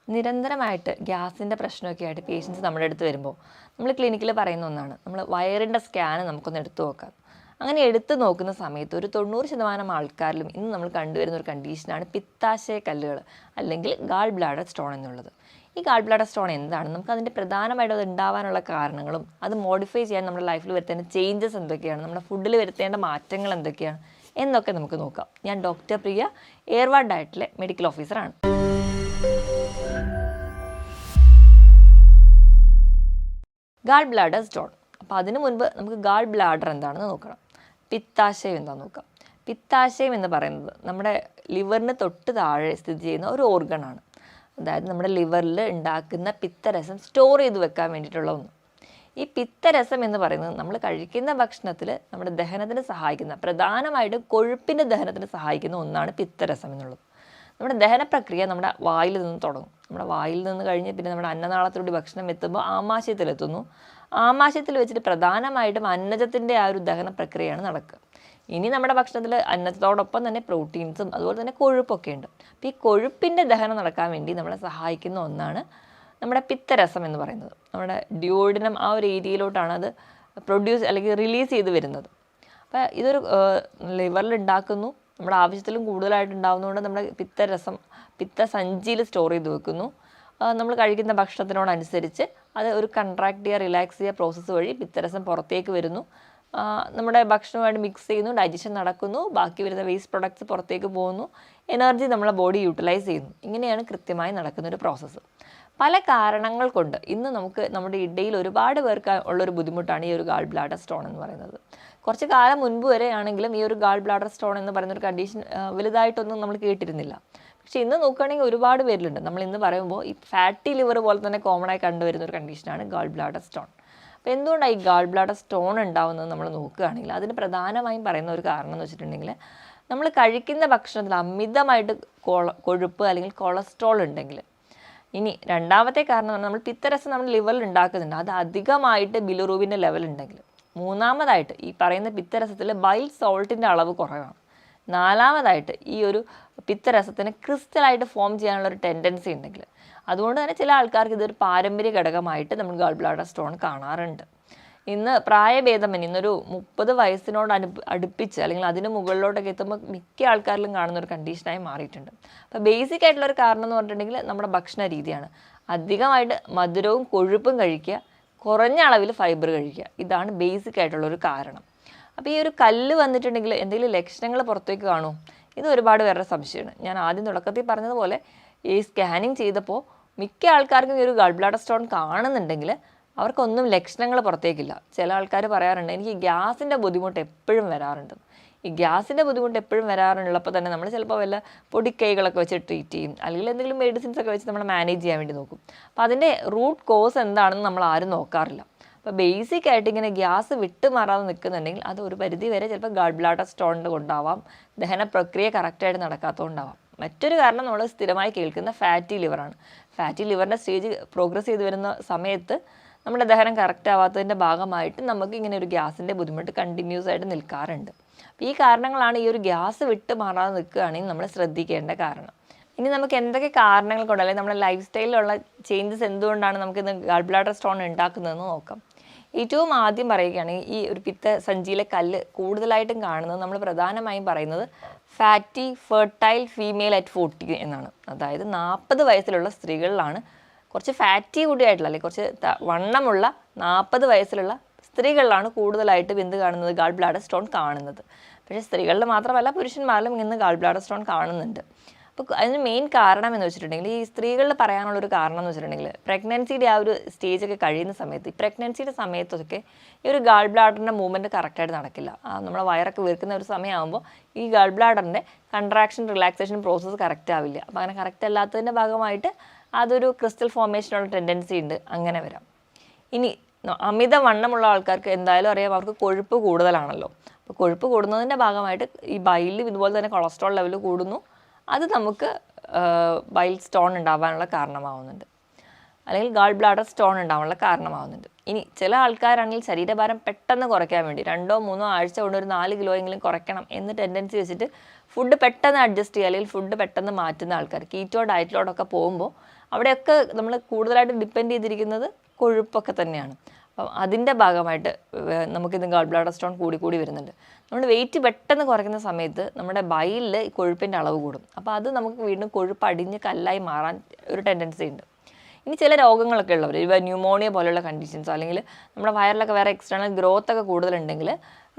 നിരന്തരമായിട്ട് ഗ്യാസിൻ്റെ പ്രശ്നമൊക്കെ ആയിട്ട് പേഷ്യൻസ് നമ്മുടെ അടുത്ത് വരുമ്പോൾ നമ്മൾ ക്ലിനിക്കിൽ പറയുന്ന ഒന്നാണ്, നമ്മൾ വയറിൻ്റെ സ്കാന് നമുക്കൊന്ന് എടുത്തു നോക്കാം. അങ്ങനെ എടുത്തു നോക്കുന്ന സമയത്ത് ഒരു 90% ആൾക്കാരിലും ഇന്ന് നമ്മൾ കണ്ടുവരുന്ന ഒരു കണ്ടീഷനാണ് പിത്താശയ കല്ലുകൾ അല്ലെങ്കിൽ ഗാൾ ബ്ലാഡർ സ്റ്റോൺ എന്നുള്ളത്. ഈ ഗാൾ ബ്ലാഡർ സ്റ്റോൺ എന്താണ്, നമുക്ക് അതിൻ്റെ പ്രധാനമായിട്ടും അത് ഉണ്ടാവാനുള്ള കാരണങ്ങളും അത് മോഡിഫൈ ചെയ്യാൻ നമ്മുടെ ലൈഫിൽ വരുത്തേണ്ട ചേഞ്ചസ് എന്തൊക്കെയാണ്, നമ്മുടെ ഫുഡിൽ വരുത്തേണ്ട മാറ്റങ്ങൾ എന്തൊക്കെയാണ് എന്നൊക്കെ നമുക്ക് നോക്കാം. ഞാൻ ഡോക്ടർ പ്രിയ, എയർവാർഡ് ഡയറ്റിലെ മെഡിക്കൽ ഓഫീസറാണ്. Gall bladder stone. അപ്പോൾ അതിനു മുൻപ് നമുക്ക് ഗാൾ ബ്ലാഡർ എന്താണെന്ന് നോക്കണം. പിത്താശയം എന്താണെന്ന് നോക്കാം. പിത്താശയം എന്ന് പറയുന്നത് നമ്മുടെ ലിവറിന് തൊട്ട് താഴെ സ്ഥിതി ചെയ്യുന്ന ഒരു ഓർഗണാണ്. അതായത് നമ്മുടെ ലിവറിൽ ഉണ്ടാക്കുന്ന പിത്തരസം സ്റ്റോർ ചെയ്ത് വെക്കാൻ വേണ്ടിയിട്ടുള്ള ഒന്ന്. ഈ പിത്തരസം എന്ന് പറയുന്നത് നമ്മൾ കഴിക്കുന്ന ഭക്ഷണത്തിൽ നമ്മുടെ ദഹനത്തിന് സഹായിക്കുന്ന, പ്രധാനമായിട്ടും കൊഴുപ്പിൻ്റെ ദഹനത്തിന് സഹായിക്കുന്ന ഒന്നാണ് പിത്തരസം എന്നുള്ളത്. നമ്മുടെ ദഹന പ്രക്രിയ നമ്മുടെ വായിൽ നിന്ന് തുടങ്ങും. നമ്മുടെ വായിൽ നിന്ന് കഴിഞ്ഞ് പിന്നെ നമ്മുടെ അന്നനാളത്തിലൂടെ ഭക്ഷണം എത്തുമ്പോൾ ആമാശയത്തിലെത്തുന്നു. ആമാശയത്തിൽ വെച്ചിട്ട് പ്രധാനമായിട്ടും അന്നജത്തിൻ്റെ ആ ഒരു ദഹന പ്രക്രിയയാണ് നടക്കുക. ഇനി നമ്മുടെ ഭക്ഷണത്തിൽ അന്നത്തോടൊപ്പം തന്നെ പ്രോട്ടീൻസും അതുപോലെ തന്നെ കൊഴുപ്പൊക്കെ ഉണ്ട്. അപ്പോൾ ഈ കൊഴുപ്പിൻ്റെ ദഹനം നടക്കാൻ വേണ്ടി നമ്മളെ സഹായിക്കുന്ന ഒന്നാണ് നമ്മുടെ പിത്തരസം എന്ന് പറയുന്നത്. നമ്മുടെ ഡ്യൂഡിനം ആ ഒരു ഏരിയയിലോട്ടാണ് അത് പ്രൊഡ്യൂസ് അല്ലെങ്കിൽ റിലീസ് ചെയ്ത് വരുന്നത്. അപ്പോൾ ഇതൊരു ലിവറിൽ ഉണ്ടാക്കുന്നു, നമ്മുടെ ആവശ്യത്തിലും കൂടുതലായിട്ട് ഉണ്ടാകുന്നതുകൊണ്ട് നമ്മുടെ പിത്തരസം പിത്തസഞ്ചിയിൽ സ്റ്റോർ ചെയ്ത് വെക്കുന്നു. നമ്മൾ കഴിക്കുന്ന ഭക്ഷണത്തിനോടനുസരിച്ച് അത് ഒരു കൺട്രാക്ട് ചെയ്യുക, റിലാക്സ് ചെയ്യുക പ്രോസസ്സ് വഴി പിത്തരസം പുറത്തേക്ക് വരുന്നു. നമ്മുടെ ഭക്ഷണവുമായിട്ട് മിക്സ് ചെയ്യുന്നു, ഡൈജഷൻ നടക്കുന്നു, ബാക്കി വരുന്ന വേസ്റ്റ് പ്രൊഡക്ട്സ് പുറത്തേക്ക് പോകുന്നു, എനർജി നമ്മളെ ബോഡി യൂട്ടിലൈസ് ചെയ്യുന്നു. ഇങ്ങനെയാണ് കൃത്യമായി നടക്കുന്നൊരു പ്രോസസ്സ്. പല കാരണങ്ങൾ കൊണ്ട് ഇന്ന് നമുക്ക് നമ്മുടെ ഇടയിൽ ഒരുപാട് പേർക്ക് ഉള്ളൊരു ബുദ്ധിമുട്ടാണ് ഈ ഒരു ഗാൾ ബ്ലാഡർ സ്റ്റോൺ എന്ന് പറയുന്നത്. കുറച്ച് കാലം മുൻപ് വരെ ആണെങ്കിലും ഈ ഒരു ഗാൾ ബ്ലാഡർ സ്റ്റോൺ എന്ന് പറയുന്നൊരു കണ്ടീഷൻ വലുതായിട്ടൊന്നും നമ്മൾ കേട്ടിരുന്നില്ല. പക്ഷേ ഇന്ന് നോക്കുകയാണെങ്കിൽ ഒരുപാട് പേരിലുണ്ട്. നമ്മൾ ഇന്ന് പറയുമ്പോൾ ഈ ഫാറ്റി ലിവർ പോലെ തന്നെ കോമൺ ആയി കണ്ടുവരുന്ന ഒരു കണ്ടീഷനാണ് ഗാൾ ബ്ലാഡർ സ്റ്റോൺ. അപ്പോൾ എന്തുകൊണ്ടാണ് ഈ ഗാൾ ബ്ലാഡർ സ്റ്റോൺ ഉണ്ടാവുന്നത് നമ്മൾ നോക്കുകയാണെങ്കിൽ അതിന് പ്രധാനമായും പറയുന്ന ഒരു കാരണം എന്ന് വെച്ചിട്ടുണ്ടെങ്കിൽ നമ്മൾ കഴിക്കുന്ന ഭക്ഷണത്തിൽ അമിതമായിട്ട് കൊഴുപ്പ് അല്ലെങ്കിൽ കൊളസ്ട്രോൾ ഉണ്ടെങ്കിൽ. ഇനി രണ്ടാമത്തെ കാരണം നമ്മൾ പിത്തരസം നമ്മൾ ലിവറിൽ ഉണ്ടാക്കുന്നുണ്ട്, അത് അധികമായിട്ട് ബിലിറൂബിൻ്റെ ലെവൽ ഉണ്ടെങ്കിൽ. മൂന്നാമതായിട്ട് ഈ പറയുന്ന പിത്തരസത്തിൽ ബൈൽ സോൾട്ടിൻ്റെ അളവ് കുറവാണ്. നാലാമതായിട്ട് ഈ ഒരു പിത്തരസത്തിന് ക്രിസ്റ്റലായിട്ട് ഫോം ചെയ്യാനുള്ളൊരു ടെൻഡൻസി ഉണ്ടെങ്കിൽ. അതുകൊണ്ട് തന്നെ ചില ആൾക്കാർക്ക് ഇതൊരു പാരമ്പര്യ ഘടകമായിട്ട് നമ്മൾ ഗാൾ ബ്ലാഡർ സ്റ്റോൺ കാണാറുണ്ട്. ഇന്ന് പ്രായഭേദമന്യേ ഇന്നൊരു 30 വയസ്സിനോട് അടുപ്പിച്ച് അല്ലെങ്കിൽ അതിന് മുകളിലോട്ടൊക്കെ എത്തുമ്പോൾ മിക്ക ആൾക്കാരിലും കാണുന്ന ഒരു കണ്ടീഷനായി മാറിയിട്ടുണ്ട്. അപ്പോൾ ബേസിക് ആയിട്ടുള്ളൊരു കാരണം എന്ന് പറഞ്ഞിട്ടുണ്ടെങ്കിൽ നമ്മുടെ ഭക്ഷണ രീതിയാണ്. അധികമായിട്ട് മധുരവും കൊഴുപ്പും കഴിക്കുക, കുറഞ്ഞ അളവിൽ ഫൈബർ കഴിക്കുക, ഇതാണ് ബേസിക് ആയിട്ടുള്ളൊരു കാരണം. അപ്പോൾ ഈ ഒരു കല്ല് വന്നിട്ടുണ്ടെങ്കിൽ എന്തെങ്കിലും ലക്ഷണങ്ങൾ പുറത്തേക്ക് കാണുമോ? ഇത് ഒരുപാട് പേരുടെ സംശയമാണ്. ഞാൻ ആദ്യം തുടക്കത്തിൽ പറഞ്ഞതുപോലെ ഈ സ്കാനിങ് ചെയ്തപ്പോൾ മിക്ക ആൾക്കാർക്കും ഈ ഒരു ഗാൾ ബ്ലാഡർ സ്റ്റോൺ കാണുന്നുണ്ടെങ്കിൽ അവർക്കൊന്നും ലക്ഷണങ്ങൾ പുറത്തേക്കില്ല. ചില ആൾക്കാർ പറയാറുണ്ട്, എനിക്ക് ഗ്യാസിൻ്റെ ബുദ്ധിമുട്ട് എപ്പോഴും വരാറുണ്ട്. ഈ ഗ്യാസിൻ്റെ ബുദ്ധിമുട്ട് എപ്പോഴും വരാറുള്ളപ്പോൾ തന്നെ നമ്മൾ ചിലപ്പോൾ വല്ല പൊടിക്കൈകളൊക്കെ വെച്ച് ട്രീറ്റ് ചെയ്യും, അല്ലെങ്കിൽ എന്തെങ്കിലും മെഡിസിൻസ് ഒക്കെ വെച്ച് നമ്മൾ മാനേജ് ചെയ്യാൻ വേണ്ടി നോക്കും. അപ്പോൾ അതിൻ്റെ റൂട്ട് കോസ് എന്താണെന്ന് നമ്മൾ ആരും നോക്കാറില്ല. അപ്പോൾ ബേസിക് ആയിട്ട് ഇങ്ങനെ ഗ്യാസ് വിട്ടുമാറാതെ നിൽക്കുന്നുണ്ടെങ്കിൽ അത് ഒരു പരിധി വരെ ചിലപ്പോൾ ഗാൾ ബ്ലാഡർ സ്റ്റോണിൻ്റെ കൊണ്ടാവാം, ദഹന പ്രക്രിയ കറക്റ്റായിട്ട് നടക്കാത്തതുകൊണ്ടാവാം. മറ്റൊരു കാരണം നമ്മൾ സ്ഥിരമായി കേൾക്കുന്ന ഫാറ്റി ലിവറാണ്. ഫാറ്റി ലിവറിൻ്റെ സ്റ്റേജ് പ്രോഗ്രസ് ചെയ്ത് വരുന്ന സമയത്ത് നമ്മുടെ ദഹനം കറക്റ്റ് ആവാത്തതിൻ്റെ ഭാഗമായിട്ട് നമുക്ക് ഇങ്ങനെ ഒരു ഗ്യാസിൻ്റെ ബുദ്ധിമുട്ട് കണ്ടിന്യൂസ് ആയിട്ട് നിൽക്കാറുണ്ട്. അപ്പോൾ ഈ കാരണങ്ങളാണ് ഈ ഒരു ഗ്യാസ് വിട്ട് മാറാതെ നിൽക്കുകയാണെങ്കിൽ നമ്മൾ ശ്രദ്ധിക്കേണ്ട കാരണം. ഇനി നമുക്ക് എന്തൊക്കെ കാരണങ്ങൾ കൊണ്ട് അല്ലെങ്കിൽ നമ്മുടെ ലൈഫ് സ്റ്റൈലിലുള്ള ചേഞ്ചസ് എന്തുകൊണ്ടാണ് നമുക്ക് ഇന്ന് ഗാൾ ബ്ലാഡർ സ്റ്റോൺ ഉണ്ടാക്കുന്നതെന്ന് നോക്കാം. ഏറ്റവും ആദ്യം പറയുകയാണെങ്കിൽ ഈ ഒരു പിത്തസഞ്ചിയിലെ കല്ല് കൂടുതലായിട്ടും കാണുന്നത് നമ്മൾ പ്രധാനമായും പറയുന്നത് ഫാറ്റി ഫെർട്ടൈൽ ഫീമെയിൽ അറ്റ് 40 എന്നാണ്. അതായത് 40 വയസ്സിലുള്ള സ്ത്രീകളിലാണ്, കുറച്ച് ഫാറ്റി കൂടിയായിട്ടുള്ള അല്ലെങ്കിൽ കുറച്ച് വണ്ണമുള്ള 40 വയസ്സിലുള്ള സ്ത്രീകളിലാണ് കൂടുതലായിട്ട് എന്ത് കാണുന്നത്, ഗാൾ ബ്ലാഡർ സ്റ്റോൺ കാണുന്നത്. പക്ഷേ സ്ത്രീകളിൽ മാത്രമല്ല പുരുഷന്മാരിലും ഇന്ന് ഗാൾ ബ്ലാഡർ സ്റ്റോൺ കാണുന്നുണ്ട്. അപ്പോൾ അതിന് മെയിൻ കാരണം എന്ന് വെച്ചിട്ടുണ്ടെങ്കിൽ ഈ സ്ത്രീകളിൽ പറയാനുള്ളൊരു കാരണം എന്ന് വെച്ചിട്ടുണ്ടെങ്കിൽ പ്രഗ്നൻസിയുടെ ആ ഒരു സ്റ്റേജൊക്കെ കഴിയുന്ന സമയത്ത്, ഈ പ്രഗ്നൻസിയുടെ സമയത്തൊക്കെ ഈ ഒരു ഗാൾ ബ്ലാഡറിൻ്റെ മൂവ്മെൻറ്റ് കറക്റ്റായിട്ട് നടക്കില്ല. നമ്മളെ വയറൊക്കെ വീർക്കുന്ന ഒരു സമയമാകുമ്പോൾ ഈ ഗാൾ ബ്ലാഡറിൻ്റെ കൺട്രാക്ഷൻ റിലാക്സേഷൻ പ്രോസസ്സ് കറക്റ്റ് ആവില്ല. അപ്പോൾ അങ്ങനെ കറക്റ്റ് അല്ലാത്തതിൻ്റെ ഭാഗമായിട്ട് അതൊരു ക്രിസ്റ്റൽ ഫോർമേഷനുള്ള ടെൻഡൻസി ഉണ്ട്, അങ്ങനെ വരാം. ഇനി അമിത വണ്ണമുള്ള ആൾക്കാർക്ക് എന്തായാലും അറിയാം, അവർക്ക് കൊഴുപ്പ് കൂടുതലാണല്ലോ. അപ്പോൾ കൊഴുപ്പ് കൂടുന്നതിൻ്റെ ഭാഗമായിട്ട് ഈ ബൈലിൽ ഇതുപോലെ തന്നെ കൊളസ്ട്രോൾ ലെവൽ കൂടുന്നു. അത് നമുക്ക് ബൈൽ സ്റ്റോൺ ഉണ്ടാവാനുള്ള കാരണമാവുന്നുണ്ട്, അല്ലെങ്കിൽ ഗാൾ ബ്ലാഡർ സ്റ്റോൺ ഉണ്ടാവാനുള്ള കാരണമാവുന്നുണ്ട്. ഇനി ചില ആൾക്കാരാണെങ്കിൽ ശരീരഭാരം പെട്ടെന്ന് കുറയ്ക്കാൻ വേണ്ടി 2-3 ആഴ്ച കൊണ്ട് ഒരു 4 കിലോ എങ്കിലും കുറയ്ക്കണം എന്ന് ടെൻഡൻസി വെച്ചിട്ട് ഫുഡ് പെട്ടെന്ന് അഡ്ജസ്റ്റ് ചെയ്യുക അല്ലെങ്കിൽ ഫുഡ് പെട്ടെന്ന് മാറ്റുന്ന ആൾക്കാർ കീറ്റോ ഡയറ്റിലോടൊക്കെ പോകുമ്പോൾ അവിടെയൊക്കെ നമ്മൾ കൂടുതലായിട്ട് ഡിപ്പെൻഡ് ചെയ്തിരിക്കുന്നത് കൊഴുപ്പൊക്കെ തന്നെയാണ്. അപ്പം അതിൻ്റെ ഭാഗമായിട്ട് നമുക്കിന്ന് ഗാൾ ബ്ലാഡർ സ്റ്റോൺ കൂടി വരുന്നുണ്ട്. നമ്മൾ വെയിറ്റ് പെട്ടെന്ന് കുറയ്ക്കുന്ന സമയത്ത് നമ്മുടെ ബൈലിൽ ഈ കൊഴുപ്പിൻ്റെ അളവ് കൂടും. അപ്പോൾ അത് നമുക്ക് വീണ്ടും കൊഴുപ്പ് അടിഞ്ഞ് കല്ലായി മാറാൻ ഒരു ടെൻഡൻസി ഉണ്ട്. ഇനി ചില രോഗങ്ങളൊക്കെ ഉള്ളവർ, ഇപ്പോൾ ന്യൂമോണിയ പോലെയുള്ള കണ്ടീഷൻസോ അല്ലെങ്കിൽ നമ്മുടെ വയറിലൊക്കെ വേറെ എക്സ്റ്റേണൽ ഗ്രോത്ത് ഒക്കെ കൂടുതലുണ്ടെങ്കിൽ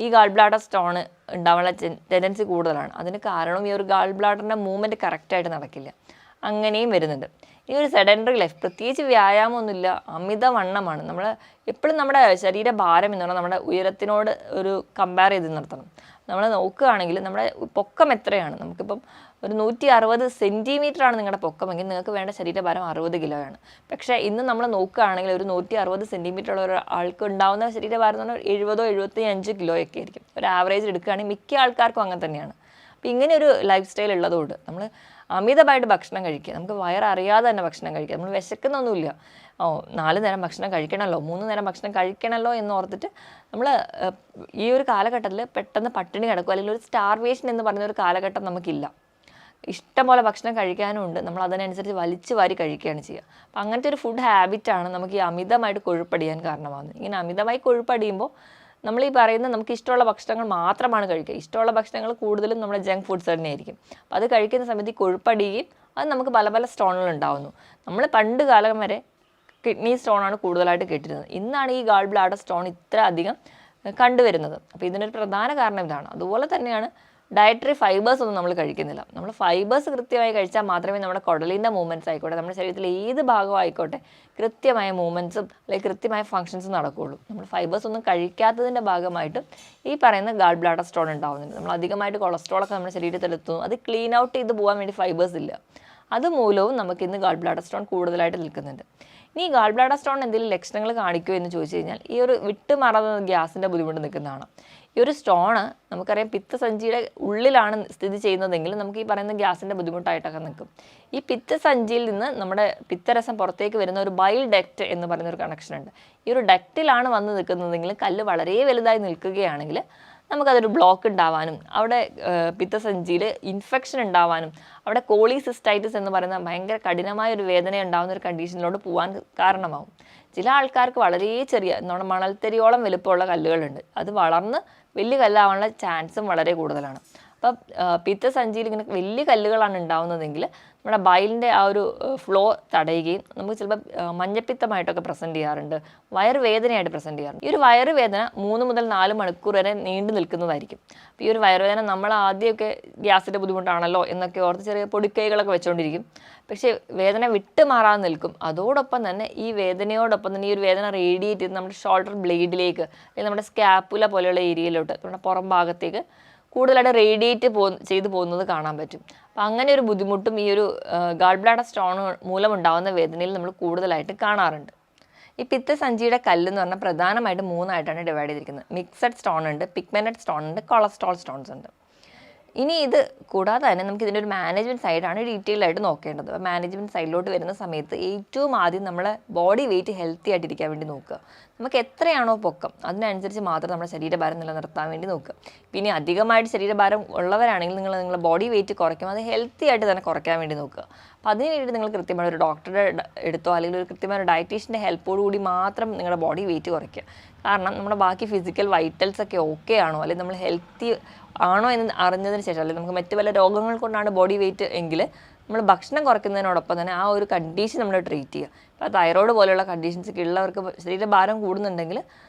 ഈ ഗാൾ ബ്ലാഡർ സ്റ്റോൺ ഉണ്ടാവാനുള്ള ടെൻഡൻസി കൂടുതലാണ്. അതിന് കാരണം ഈ ഒരു ഗാൾ ബ്ലാഡറിൻ്റെ മൂവ്മെൻറ്റ് കറക്റ്റായിട്ട് നടക്കില്ല. അങ്ങനെയും വരുന്നുണ്ട്. ഈ ഒരു സെഡൻഡറി ലൈഫ്, പ്രത്യേകിച്ച് വ്യായാമമൊന്നുമില്ല, അമിതവണ്ണമാണ്. നമ്മൾ എപ്പോഴും നമ്മുടെ ശരീരഭാരം എന്ന് പറഞ്ഞാൽ നമ്മുടെ ഉയരത്തിനോട് ഒരു കമ്പയർ ചെയ്ത് നിർത്തണം. നമ്മൾ നോക്കുകയാണെങ്കിൽ നമ്മുടെ പൊക്കം എത്രയാണ്, നമുക്കിപ്പം ഒരു 160 സെൻറ്റിമീറ്ററാണ് നിങ്ങളുടെ പൊക്കമെങ്കിൽ നിങ്ങൾക്ക് വേണ്ട ശരീരഭാരം 60 കിലോയാണ്. പക്ഷേ ഇന്ന് നമ്മൾ നോക്കുകയാണെങ്കിൽ ഒരു 160 സെൻറ്റിമീറ്റർ ഉള്ള ഒരാൾക്ക് ഉണ്ടാകുന്ന ശരീരഭാരം എന്ന് പറഞ്ഞാൽ 70-75 കിലോയൊക്കെ ആയിരിക്കും. ഒരു ആവറേജ് എടുക്കുകയാണെങ്കിൽ മിക്ക ആൾക്കാർക്കും അങ്ങനെ തന്നെയാണ്. അപ്പോൾ ഇങ്ങനെ ഒരു ലൈഫ് സ്റ്റൈൽ ഉള്ളതുകൊണ്ട് നമ്മൾ അമിതമായിട്ട് ഭക്ഷണം കഴിക്കുക, നമുക്ക് വയററിയാതെ തന്നെ ഭക്ഷണം കഴിക്കുക. നമ്മൾ വിശക്കുന്നൊന്നുമില്ല, 4 നേരം ഭക്ഷണം കഴിക്കണമല്ലോ, 3 നേരം ഭക്ഷണം കഴിക്കണമല്ലോ എന്ന് ഓർത്തിട്ട് നമ്മൾ ഈ ഒരു കാലഘട്ടത്തിൽ പെട്ടെന്ന് പട്ടിണി കിടക്കുക, അല്ലെങ്കിൽ ഒരു സ്റ്റാർവേഷൻ എന്ന് പറയുന്ന ഒരു കാലഘട്ടം നമുക്കില്ല. ഇഷ്ടം പോലെ ഭക്ഷണം കഴിക്കാനുമുണ്ട്, നമ്മൾ അതിനനുസരിച്ച് വലിച്ചു വാരി കഴിക്കുകയാണ് ചെയ്യുക. അപ്പം അങ്ങനത്തെ ഒരു ഫുഡ് ഹാബിറ്റാണ് നമുക്ക് ഈ അമിതമായിട്ട് കൊഴുപ്പടിയാൻ കാരണമാകുന്നത്. ഇങ്ങനെ അമിതമായി കൊഴുപ്പടിയുമ്പോൾ നമ്മൾ ഈ പറയുന്ന നമുക്ക് ഇഷ്ടമുള്ള ഭക്ഷണങ്ങൾ മാത്രമാണ് കഴിക്കുക. ഇഷ്ടമുള്ള ഭക്ഷണങ്ങൾ കൂടുതലും നമ്മുടെ ജങ്ക് ഫുഡ്സ് തന്നെയായിരിക്കും. അപ്പോൾ അത് കഴിക്കുന്ന സമയത്ത് ഈ കൊഴുപ്പടിയുകയും അത് നമുക്ക് പല സ്റ്റോണുകൾ ഉണ്ടാകുന്നു. നമ്മൾ പണ്ട് കാലം വരെ കിഡ്നി സ്റ്റോണാണ് കൂടുതലായിട്ട് കേട്ടിരുന്നത്. ഇന്നാണ് ഈ ഗാൾ ബ്ലാഡർ സ്റ്റോൺ ഇത്ര അധികം കണ്ടുവരുന്നത്. അപ്പോൾ ഇതിനൊരു പ്രധാന കാരണം ഇതാണ്. അതുപോലെ തന്നെയാണ് ഡയറ്ററി ഫൈബേഴ്സ് ഒന്നും നമ്മൾ കഴിക്കുന്നില്ല. നമ്മൾ ഫൈബേഴ്സ് കൃത്യമായി കഴിച്ചാൽ മാത്രമേ നമ്മുടെ കുടലിൻ്റെ മൂവ്മെൻറ്റ്സ് ആയിക്കോട്ടെ, നമ്മുടെ ശരീരത്തിലെ ഏത് ഭാഗം ആയിക്കോട്ടെ കൃത്യമായ മൂവ്മെൻറ്റ്സും അല്ലെങ്കിൽ കൃത്യമായ ഫങ്ഷൻസും നടക്കുകയുള്ളൂ. നമ്മൾ ഫൈബേഴ്സ് ഒന്നും കഴിക്കാത്തതിൻ്റെ ഭാഗമായിട്ട് ഈ പറയുന്ന ഗാൾ ബ്ലാഡർ സ്റ്റോൺ ഉണ്ടാകുന്നുണ്ട്. നമ്മൾ അധികമായിട്ട് കൊളസ്ട്രോളൊക്കെ നമ്മുടെ ശരീരത്തിലെത്തുന്നു. അത് ക്ലീൻ ഔട്ട് ചെയ്ത് പോകാൻ വേണ്ടി ഫൈബേഴ്സ് ഇല്ല. അതുമൂലവും നമുക്ക് ഇന്ന് ഗാൾ ബ്ലാഡർ സ്റ്റോൺ കൂടുതലായിട്ട് നിൽക്കുന്നുണ്ട്. ഇനി ഗാൾ ബ്ലാഡർ സ്റ്റോൺ എന്തെങ്കിലും ലക്ഷണങ്ങൾ കാണിക്കുമോ എന്ന് ചോദിച്ചു കഴിഞ്ഞാൽ ഈ ഒരു വിട്ടുമാറാത്ത ഗ്യാസിൻ്റെ ബുദ്ധിമുട്ട് നിൽക്കുന്നതാണ്. ഈ ഒരു സ്റ്റോണ് നമുക്കറിയാം പിത്തസഞ്ചിയുടെ ഉള്ളിലാണ് സ്ഥിതി ചെയ്യുന്നതെങ്കിൽ നമുക്ക് ഈ പറയുന്ന ഗ്യാസിൻ്റെ ബുദ്ധിമുട്ടായിട്ടൊക്കെ നിൽക്കും. ഈ പിത്തസഞ്ചിയിൽ നിന്ന് നമ്മുടെ പിത്തരസം പുറത്തേക്ക് വരുന്ന ഒരു ബൈൽ ഡക്റ്റ് എന്ന് പറയുന്ന ഒരു കണക്ഷൻ ഉണ്ട്. ഈ ഒരു ഡക്റ്റിലാണ് വന്ന് നിൽക്കുന്നതെങ്കിൽ കല്ല് വളരെ വലുതായി നിൽക്കുകയാണെങ്കിൽ നമുക്കതൊരു ബ്ലോക്ക് ഉണ്ടാവാനും അവിടെ പിത്തസഞ്ചിയിൽ ഇൻഫെക്ഷൻ ഉണ്ടാവാനും അവിടെ കോളിസിസ്റ്റൈറ്റിസ് എന്ന് പറയുന്ന ഭയങ്കര കഠിനമായ ഒരു വേദന ഉണ്ടാകുന്ന ഒരു കണ്ടീഷനിലോട്ട് പോകാൻ കാരണമാവും. ചില ആൾക്കാർക്ക് വളരെ ചെറിയ നമ്മുടെ മണൽത്തരിയോളം വലുപ്പമുള്ള കല്ലുകളുണ്ട്. അത് വളർന്ന് വലിയ കല്ലാവാനുള്ള ചാൻസും വളരെ കൂടുതലാണ്. അപ്പം പിത്തസഞ്ചിയിൽ ഇങ്ങനെ വലിയ കല്ലുകളാണ് ഉണ്ടാവുന്നതെങ്കിൽ നമ്മുടെ ബൈലിൻ്റെ ആ ഒരു ഫ്ലോ തടയുകയും നമുക്ക് ചിലപ്പോൾ മഞ്ഞപ്പിത്തമായിട്ടൊക്കെ പ്രസൻറ്റ് ചെയ്യാറുണ്ട്, വയറുവേദനയായിട്ട് പ്രസൻറ്റ് ചെയ്യാറുണ്ട്. ഈ ഒരു വയറുവേദന 3 മുതൽ 4 മണിക്കൂർ വരെ നീണ്ടു നിൽക്കുന്നതായിരിക്കും. അപ്പോൾ ഈ ഒരു വയറുവേദന നമ്മൾ ആദ്യമൊക്കെ ഗ്യാസിൻ്റെ ബുദ്ധിമുട്ടാണല്ലോ എന്നൊക്കെ ഓർത്ത് ചെറിയ പൊടിക്കൈകളൊക്കെ വെച്ചുകൊണ്ടിരിക്കും. പക്ഷേ വേദന വിട്ടുമാറാതെ നിൽക്കും. അതോടൊപ്പം തന്നെ ഈ വേദനയോടൊപ്പം തന്നെ ഈ ഒരു വേദന റേഡിയേറ്റ് ചെയ്ത് നമ്മുടെ ഷോൾഡർ ബ്ലേഡിലേക്ക് അല്ലെങ്കിൽ നമ്മുടെ സ്കാപ്പുല പോലെയുള്ള ഏരിയയിലോട്ട് നമ്മുടെ പുറം ഭാഗത്തേക്ക് കൂടുതലായിട്ട് റേഡിയേറ്റ് ചെയ്തു പോകുന്നത് കാണാൻ പറ്റും. അപ്പം അങ്ങനെ ഒരു ബുദ്ധിമുട്ടും ഈ ഒരു ഗാൾ ബ്ലാഡർ സ്റ്റോൺ മൂലമുണ്ടാകുന്ന വേദനയിൽ നമ്മൾ കൂടുതലായിട്ട് കാണാറുണ്ട്. ഈ പിത്തസഞ്ചിയുടെ കല്ലെന്ന് പറഞ്ഞാൽ പ്രധാനമായിട്ട് 3 ആയിട്ടാണ് ഡിവൈഡ് ചെയ്തിരിക്കുന്നത്. മിക്സഡ് സ്റ്റോൺ ഉണ്ട്, പിഗ്മെൻറ്റഡ് സ്റ്റോൺ ഉണ്ട്, കൊളസ്ട്രോൾ സ്റ്റോൺസ് ഉണ്ട്. ഇനി ഇത് കൂടാതെ തന്നെ നമുക്ക് ഇതിൻ്റെ ഒരു മാനേജ്മെൻറ്റ് സൈഡാണ് ഡീറ്റെയിൽ ആയിട്ട് നോക്കേണ്ടത്. അപ്പോൾ മാനേജ്മെൻറ്റ് സൈഡിലോട്ട് വരുന്ന സമയത്ത് ഏറ്റവും ആദ്യം നമ്മളെ ബോഡി വെയിറ്റ് ഹെൽത്തി ആയിട്ടിരിക്കാൻ വേണ്ടി നോക്കുക. നമുക്ക് എത്രയാണോ പൊക്കം അതിനനുസരിച്ച് മാത്രം നമ്മുടെ ശരീരഭാരം നിലനിർത്താൻ വേണ്ടി നോക്കുക. പിന്നെ അധികമായിട്ട് ശരീരഭാരം ഉള്ളവരാണെങ്കിൽ നിങ്ങളുടെ ബോഡി വെയിറ്റ് കുറയ്ക്കും, അത് ഹെൽത്തി ആയിട്ട് തന്നെ കുറയ്ക്കാൻ വേണ്ടി നോക്കുക. അപ്പോൾ അതിന് വേണ്ടി നിങ്ങൾ കൃത്യമായ ഒരു ഡോക്ടറുടെ എടുത്തോ അല്ലെങ്കിൽ ഒരു കൃത്യമായ ഒരു ഡയറ്റീഷ്യൻ്റെ ഹെൽപ്പോടുകൂടി മാത്രം നിങ്ങളുടെ ബോഡി വെയിറ്റ് കുറയ്ക്കുക. കാരണം നമ്മുടെ ബാക്കി ഫിസിക്കൽ വൈറ്റൽസ് ഒക്കെ ഓക്കെ ആണോ അല്ലെങ്കിൽ നമ്മൾ ഹെൽത്തി ആണോ എന്ന് അറിഞ്ഞതിന് ശേഷം, അല്ലെങ്കിൽ നമുക്ക് മറ്റു പല രോഗങ്ങൾ കൊണ്ടാണ് ബോഡി വെയിറ്റ് എങ്കിൽ നമ്മൾ ഭക്ഷണം കുറയ്ക്കുന്നതിനോടൊപ്പം തന്നെ ആ ഒരു കണ്ടീഷൻ നമ്മൾ ട്രീറ്റ് ചെയ്യുക. ഇപ്പോൾ തൈറോയ്ഡ് പോലെയുള്ള കണ്ടീഷൻസ് ഒക്കെ ഉള്ളവർക്ക് ശരീരഭാരം കൂടുന്നുണ്ടെങ്കിൽ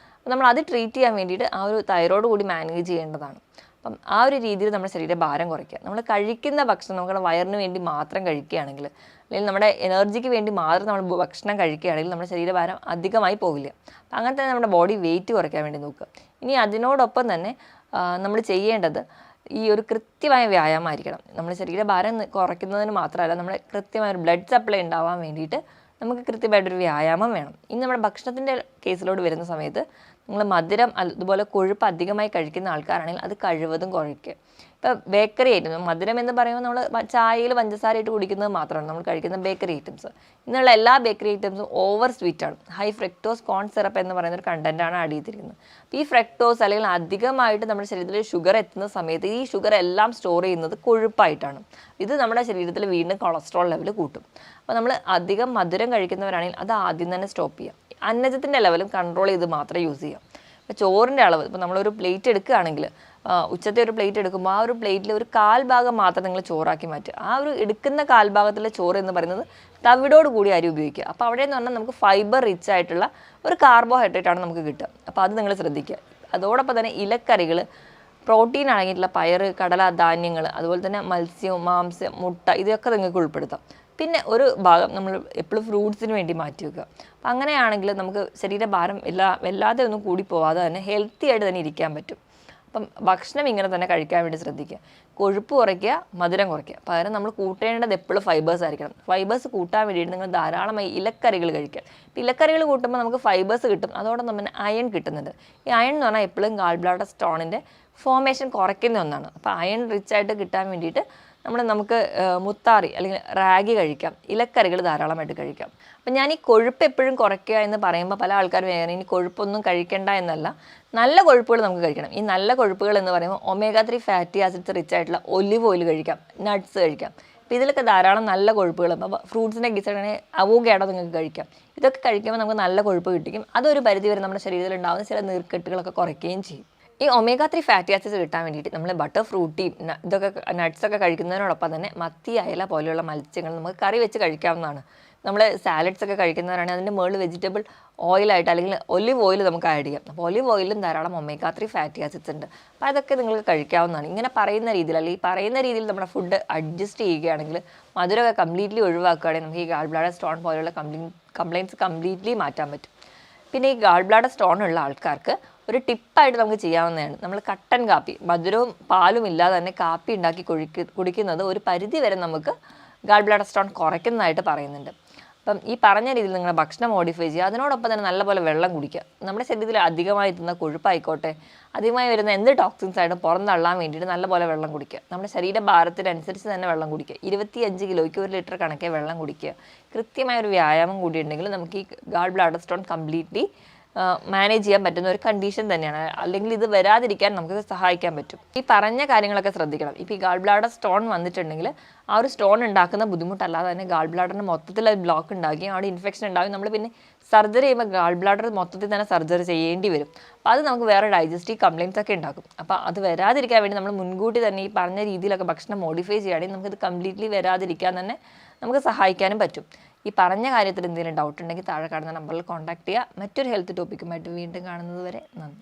നമ്മൾ അത് ട്രീറ്റ് ചെയ്യാൻ വേണ്ടിയിട്ട് ആ ഒരു തൈറോയ്ഡ് കൂടി മാനേജ് ചെയ്യേണ്ടതാണ്. അപ്പം ആ ഒരു രീതിയിൽ നമ്മുടെ ശരീരഭാരം കുറയ്ക്കുക. നമ്മൾ കഴിക്കുന്ന ഭക്ഷണം നമ്മുടെ വയറിന് വേണ്ടി മാത്രം കഴിക്കുകയാണെങ്കിൽ അല്ലെങ്കിൽ നമ്മുടെ എനർജിക്ക് വേണ്ടി മാത്രം നമ്മൾ ഭക്ഷണം കഴിക്കുകയാണെങ്കിൽ നമ്മുടെ ശരീരഭാരം അധികമായി പോവില്ല. അപ്പം അങ്ങനെ തന്നെ നമ്മുടെ ബോഡി വെയിറ്റ് കുറയ്ക്കാൻ വേണ്ടി നോക്കുക. ഇനി അതിനോടൊപ്പം തന്നെ നമ്മൾ ചെയ്യേണ്ടത് ഈ ഒരു കൃത്യമായ വ്യായാമമായിരിക്കണം. നമ്മൾ ശരീരഭാരം കുറയ്ക്കുന്നതിന് മാത്രമല്ല നമ്മുടെ കൃത്യമായ ഒരു ബ്ലഡ് സപ്ലൈ ഉണ്ടാവാൻ വേണ്ടിയിട്ട് നമുക്ക് കൃത്യമായിട്ടൊരു വ്യായാമം വേണം. ഇനി നമ്മുടെ ഭക്ഷണത്തിൻ്റെ കേസിലോട്ട് വരുന്ന സമയത്ത് നിങ്ങൾ മധുരം അതുപോലെ കൊഴുപ്പ് അധികമായി കഴിക്കുന്ന ആൾക്കാരാണെങ്കിൽ അത് കഴിവതും കുറയ്ക്കുക. ഇപ്പോൾ ബേക്കറി ഐറ്റംസ്, മധുരം എന്ന് പറയുമ്പോൾ നമ്മൾ ചായയിൽ പഞ്ചസാര ഇട്ട് കുടിക്കുന്നത് മാത്രമാണ് നമ്മൾ കഴിക്കുന്ന ബേക്കറി ഐറ്റംസ്. ഇന്നുള്ള എല്ലാ ബേക്കറി ഐറ്റംസും ഓവർ സ്വീറ്റാണ്. ഹൈ ഫ്രക്ടോസ് കോൺ സിറപ്പ് എന്ന് പറയുന്ന ഒരു കണ്ടൻറ്റാണ് ആഡ് ചെയ്തിരിക്കുന്നത്. അപ്പോൾ ഈ ഫ്രക്ടോസ് അല്ലെങ്കിൽ അധികമായിട്ട് നമ്മുടെ ശരീരത്തിൽ ഷുഗർ എത്തുന്ന സമയത്ത് ഈ ഷുഗർ എല്ലാം സ്റ്റോർ ചെയ്യുന്നത് കൊഴുപ്പായിട്ടാണ്. ഇത് നമ്മുടെ ശരീരത്തിൽ വീണ്ടും കൊളസ്ട്രോൾ ലെവൽ കൂട്ടും. അപ്പോൾ നമ്മൾ അധികം മധുരം കഴിക്കുന്നവരാണെങ്കിൽ അത് ആദ്യം തന്നെ സ്റ്റോപ്പ് ചെയ്യാം. അന്നജത്തിൻ്റെ ലെവലും കൺട്രോൾ ചെയ്ത് മാത്രമേ യൂസ് ചെയ്യാം. ഇപ്പോൾ ചോറിൻ്റെ അളവ്, ഇപ്പോൾ നമ്മളൊരു പ്ലേറ്റ് എടുക്കുകയാണെങ്കിൽ ഉച്ചത്തെ ഒരു പ്ലേറ്റ് എടുക്കുമ്പോൾ ആ ഒരു പ്ലേറ്റിൽ ഒരു കാൽഭാഗം മാത്രം നിങ്ങൾ ചോറാക്കി മാറ്റുക. ആ ഒരു എടുക്കുന്ന കാൽഭാഗത്തിലെ ചോറ് എന്ന് പറയുന്നത് തവിടോട് കൂടി അരി ഉപയോഗിക്കുക. അപ്പോൾ അവിടെ എന്ന് പറഞ്ഞാൽ നമുക്ക് ഫൈബർ റിച്ച് ആയിട്ടുള്ള ഒരു കാർബോഹൈഡ്രേറ്റ് ആണ് നമുക്ക് കിട്ടുക. അപ്പോൾ അത് നിങ്ങൾ ശ്രദ്ധിക്കുക. അതോടൊപ്പം തന്നെ ഇലക്കറികൾ, പ്രോട്ടീൻ അടങ്ങിയിട്ടുള്ള പയർ, കടല, ധാന്യങ്ങൾ, അതുപോലെ തന്നെ മത്സ്യവും മാംസം, മുട്ട, ഇതൊക്കെ നിങ്ങൾക്ക് ഉൾപ്പെടുത്താം. പിന്നെ ഒരു ഭാഗം നമ്മൾ എപ്പോഴും ഫ്രൂട്ട്സിന് വേണ്ടി മാറ്റി വെക്കുക. അപ്പം അങ്ങനെയാണെങ്കിൽ നമുക്ക് ശരീരഭാരം വല്ലാതെ ഒന്നും കൂടി പോവാതെ തന്നെ ഹെൽത്തി ആയിട്ട് തന്നെ ഇരിക്കാൻ പറ്റും. അപ്പം ഭക്ഷണം ഇങ്ങനെ തന്നെ കഴിക്കാൻ വേണ്ടി ശ്രദ്ധിക്കുക. കൊഴുപ്പ് കുറയ്ക്കുക, മധുരം കുറയ്ക്കുക. പകരം നമ്മൾ കൂട്ടേണ്ടത് എപ്പോഴും ഫൈബേഴ്സ് ആയിരിക്കണം. ഫൈബേഴ്സ് കൂട്ടാൻ വേണ്ടിയിട്ട് നിങ്ങൾ ധാരാളമായി ഇലക്കറികൾ കഴിക്കുക. ഇപ്പം ഇലക്കറികൾ കൂട്ടുമ്പോൾ നമുക്ക് ഫൈബേഴ്സ് കിട്ടും, അതോടൊപ്പം തന്നെ അയൺ കിട്ടുന്നുണ്ട്. ഈ അയൺ എന്ന് പറഞ്ഞാൽ എപ്പോഴും ഗാൾ ബ്ലാഡർ സ്റ്റോണിൻ്റെ ഫോർമേഷൻ കുറയ്ക്കുന്ന ഒന്നാണ്. അപ്പോൾ അയൺ റിച്ച് ആയിട്ട് കിട്ടാൻ വേണ്ടിയിട്ട് നമുക്ക് മുത്താറി അല്ലെങ്കിൽ റാഗി കഴിക്കാം, ഇലക്കറികൾ ധാരാളമായിട്ട് കഴിക്കാം. അപ്പം ഞാൻ ഈ കൊഴുപ്പ് എപ്പോഴും കുറയ്ക്കുക എന്ന് പറയുമ്പോൾ പല ആൾക്കാരും വേറെ ഇനി കൊഴുപ്പൊന്നും കഴിക്കേണ്ട എന്നല്ല, നല്ല കൊഴുപ്പുകൾ നമുക്ക് കഴിക്കണം. ഈ നല്ല കൊഴുപ്പുകൾ എന്ന് പറയുമ്പോൾ ഒമേഗ 3 ഫാറ്റി ആസിഡ്സ് റിച്ച് ആയിട്ടുള്ള ഒലിവ് ഓയിൽ കഴിക്കാം, നട്ട്സ് കഴിക്കാം. അപ്പോൾ ഇതിലൊക്കെ ധാരാളം നല്ല കൊഴുപ്പുകൾ, അപ്പോൾ ഫ്രൂട്ട്സിൻ്റെ ഗിസണെങ്കിൽ അവോക്കാഡോ നിങ്ങൾക്ക് കഴിക്കാം. ഇതൊക്കെ കഴിക്കുമ്പോൾ നമുക്ക് നല്ല കൊഴുപ്പ് കിട്ടിക്കും. അതൊരു പരിധിവരെ നമ്മുടെ ശരീരത്തിൽ ഉണ്ടാകുന്ന ചില നീർക്കെട്ടുകളൊക്കെ കുറയ്ക്കുകയും ചെയ്യും. ഈ ഒമേഗ 3 ഫാറ്റി ആസിഡ്സ് കിട്ടാൻ വേണ്ടിയിട്ട് നമ്മൾ ബട്ടർ ഫ്രൂട്ടി ഇതൊക്കെ നട്ട്സൊക്കെ കഴിക്കുന്നതിനോടൊപ്പം തന്നെ മത്തി, അയല പോലെയുള്ള മത്സ്യങ്ങൾ നമുക്ക് കറി വെച്ച് കഴിക്കാവുന്നതാണ്. നമ്മൾ സാലഡ്സ് ഒക്കെ കഴിക്കുന്നവരാണെങ്കിൽ അതിൻ്റെ മുകളിൽ വെജിറ്റബിൾ ഓയിലായിട്ട് അല്ലെങ്കിൽ ഒലിവ് ഓയിൽ നമുക്ക് ആഡ് ചെയ്യാം. അപ്പോൾ ഒലിവ് ഓയിലും ധാരാളം ഒമേഗ 3 ഫാറ്റി ആസിഡ്സ് ഉണ്ട്. അപ്പോൾ അതൊക്കെ നിങ്ങൾക്ക് കഴിക്കാവുന്നതാണ്. ഇങ്ങനെ പറയുന്ന രീതിയിൽ അല്ലെങ്കിൽ ഈ പറയുന്ന രീതിയിൽ നമ്മുടെ ഫുഡ് അഡ്ജസ്റ്റ് ചെയ്യുകയാണെങ്കിൽ, മധുരമൊക്കെ കംപ്ലീറ്റ്ലി ഒഴിവാക്കുകയാണെങ്കിൽ നമുക്ക് ഈ ഗാൾ ബ്ലാഡർ സ്റ്റോൺ പോലെയുള്ള കംപ്ലയിൻറ്റ്സ് കംപ്ലീറ്റ്ലി മാറ്റാൻ പറ്റും. പിന്നെ ഈ ഗാൾ ബ്ലാഡർ സ്റ്റോൺ ഉള്ള ആൾക്കാർക്ക് ഒരു ടിപ്പായിട്ട് നമുക്ക് ചെയ്യാവുന്നതാണ്. നമ്മൾ കട്ടൻ കാപ്പി, മധുരവും പാലും ഇല്ലാതെ തന്നെ കാപ്പി ഉണ്ടാക്കി കുടിക്കുന്നത് ഒരു പരിധി വരെ നമുക്ക് ഗാൾ ബ്ലാഡർ സ്റ്റോൺ കുറയ്ക്കുന്നതായിട്ട് പറയുന്നുണ്ട്. അപ്പം ഈ പറഞ്ഞ രീതിയിൽ നിങ്ങൾ ഭക്ഷണം മോഡിഫൈ ചെയ്യുക, അതിനോടൊപ്പം തന്നെ നല്ലപോലെ വെള്ളം കുടിക്കുക. നമ്മുടെ ശരീരത്തിൽ അധികമായി എത്തുന്ന കൊഴുപ്പായിക്കോട്ടെ, അധികമായി വരുന്ന എന്ത് ടോക്സിൻസ് ആയിട്ടും പുറന്തള്ളാൻ വേണ്ടിയിട്ട് നല്ലപോലെ വെള്ളം കുടിക്കുക. നമ്മുടെ ശരീരഭാരത്തിനനുസരിച്ച് തന്നെ വെള്ളം കുടിക്കുക. 25 കിലോയ്ക്ക് 1 ലിറ്റർ കണക്കെ വെള്ളം കുടിക്കുക. കൃത്യമായ ഒരു വ്യായാമം കൂടി ഉണ്ടെങ്കിൽ നമുക്ക് ഈ gall bladder stone completely manage ചെയ്യാൻ പറ്റുന്ന ഒരു കണ്ടീഷൻ തന്നെയാണ്. അല്ലെങ്കിൽ ഇത് വരാതിരിക്കാൻ നമുക്ക് സഹായിക്കാൻ പറ്റും. ഈ പറഞ്ഞ കാര്യങ്ങളൊക്കെ ശ്രദ്ധിക്കണം. ഇപ്പോൾ ഈ ഗാൾ ബ്ലാഡർ സ്റ്റോൺ വന്നിട്ടുണ്ടെങ്കിൽ ആ ഒരു സ്റ്റോൺ ഉണ്ടാക്കുന്ന ബുദ്ധിമുട്ടല്ലാതെ തന്നെ ഗാൾ ബ്ലാഡറിന് മൊത്തത്തിൽ അത് ബ്ലോക്ക് ഉണ്ടാകുകയും അവിടെ ഇൻഫെക്ഷൻ ഉണ്ടാകും. നമ്മൾ പിന്നെ സർജറി ചെയ്യുമ്പോൾ ഗാൾ ബ്ലാഡർ മൊത്തത്തിൽ തന്നെ സർജറി ചെയ്യേണ്ടി വരും. അപ്പോൾ അത് നമുക്ക് വേറെ ഡൈജസ്റ്റീവ് കംപ്ലയിൻറ്റ്സ് ഒക്കെ ഉണ്ടാക്കും. അപ്പോൾ അത് വരാതിരിക്കാൻ വേണ്ടി നമ്മൾ മുൻകൂട്ടി തന്നെ ഈ പറഞ്ഞ രീതിയിലൊക്കെ ഭക്ഷണം മോഡിഫൈ ചെയ്യുകയാണെങ്കിൽ നമുക്കിത് കംപ്ലീറ്റ്ലി വരാതിരിക്കാൻ തന്നെ നമുക്ക് സഹായിക്കാനും പറ്റും. ഈ പറഞ്ഞ കാര്യത്തിൽ എന്തെങ്കിലും ഡൗട്ട് ഉണ്ടെങ്കിൽ താഴെ കാണുന്ന നമ്പറിൽ കോൺടാക്ട് ചെയ്യുക. മറ്റൊരു ഹെൽത്ത് ടോപ്പിക്കുമായിട്ട് വീണ്ടും കാണുന്നത് വരെ നന്ദി.